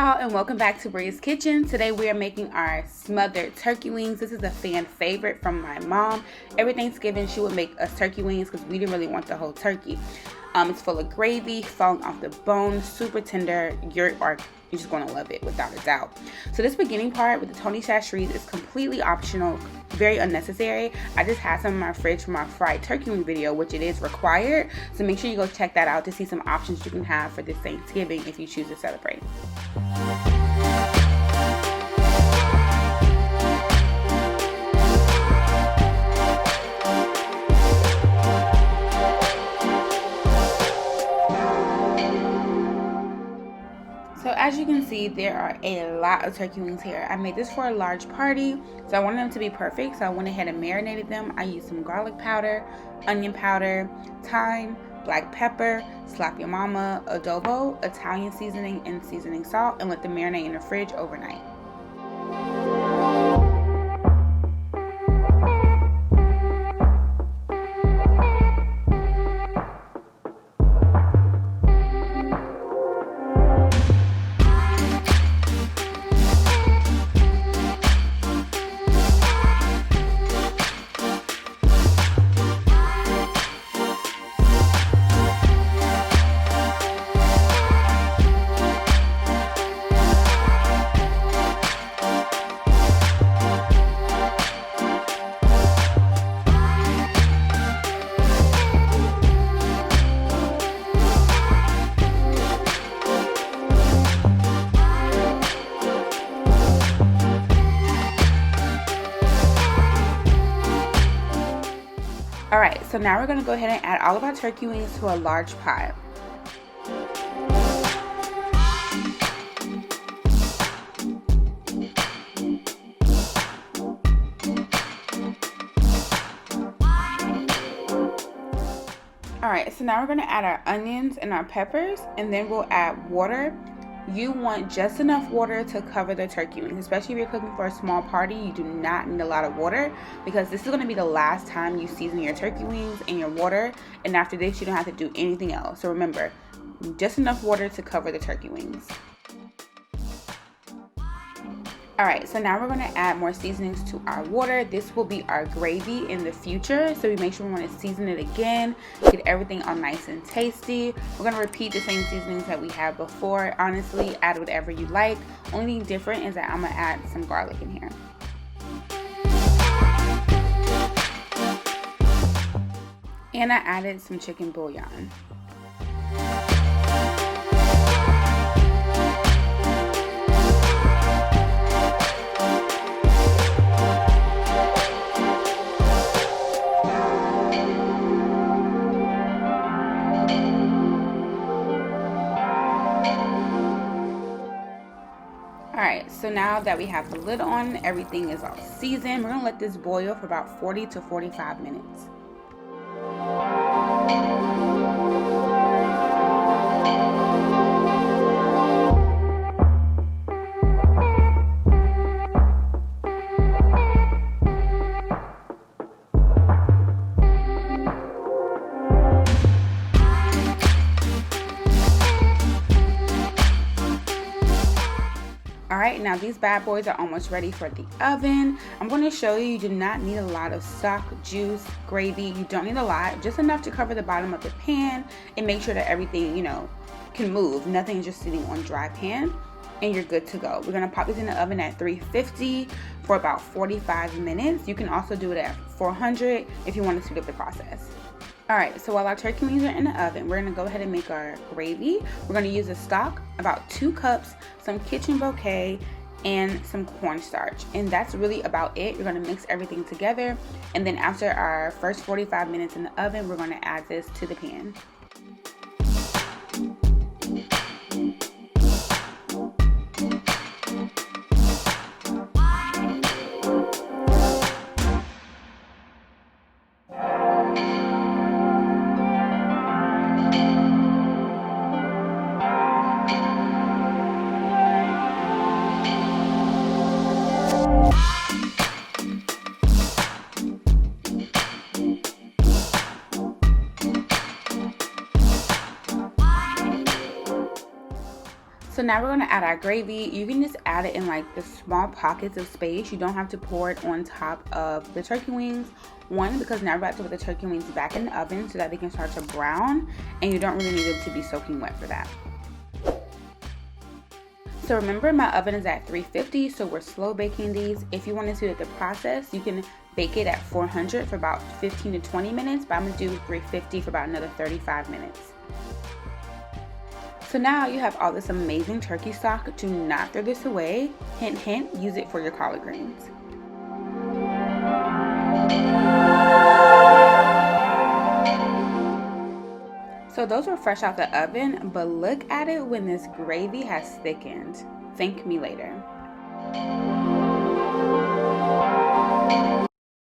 y'all, and welcome back to Bria's Kitchen. Today we are making our smothered turkey wings. This is a fan favorite from my mom. Every Thanksgiving she would make us turkey wings because we didn't really want the whole turkey. It's full of gravy, falling off the bone, super tender. You're just going to love it without a doubt. So this beginning part with the Tony Chachere's is completely optional, very unnecessary. I just had some in my fridge for my fried turkey wing video, which it is required. So make sure you go check that out to see some options you can have for this Thanksgiving if you choose to celebrate. So as you can see, there are a lot of turkey wings here. I made this for a large party, so I wanted them to be perfect. So I went ahead and marinated them. I used some garlic powder, onion powder, thyme, black pepper, slap your mama, adobo, Italian seasoning, and seasoning salt, and let them marinate in the fridge overnight. Alright, so now we're going to go ahead and add all of our turkey wings to a large pot. Alright, so now we're going to add our onions and our peppers, and then we'll add water. You want just enough water to cover the turkey wings, especially if you're cooking for a small party. You do not need a lot of water because this is going to be the last time you season your turkey wings and your water, and after this you don't have to do anything else. So remember, just enough water to cover the turkey wings. Alright, so now we're going to add more seasonings to our water. This will be our gravy in the future, so we make sure we want to season it again, get everything all nice and tasty. We're going to repeat the same seasonings that we had before. Honestly, add whatever you like. Only thing different is that I'm going to add some garlic in here. And I added some chicken bouillon. Alright, so now that we have the lid on, everything is all seasoned. We're going to let this boil for about 40 to 45 minutes. Alright, now these bad boys are almost ready for the oven. I'm going to show you, you do not need a lot of stock, juice, gravy. You don't need a lot, just enough to cover the bottom of the pan and make sure that everything, can move. Nothing's just sitting on dry pan, and you're good to go. We're going to pop these in the oven at 350 for about 45 minutes. You can also do it at 400 if you want to speed up the process. Alright, so while our turkey wings are in the oven, we're going to go ahead and make our gravy. We're going to use a stock, about 2 cups, some kitchen bouquet, and some cornstarch. And that's really about it. We're going to mix everything together. And then after our first 45 minutes in the oven, we're going to add this to the pan. So now we're going to add our gravy. You can just add it in like the small pockets of space. You don't have to pour it on top of the turkey wings. One, because now we're about to put the turkey wings back in the oven so that they can start to brown, and you don't really need them to be soaking wet for that. So remember, my oven is at 350, so we're slow baking these. If you want to see the process, you can bake it at 400 for about 15 to 20 minutes, but I'm going to do 350 for about another 35 minutes. So now you have all this amazing turkey stock. Do not throw this away. Hint, hint, use it for your collard greens. So those were fresh out the oven, but look at it when this gravy has thickened. Thank me later.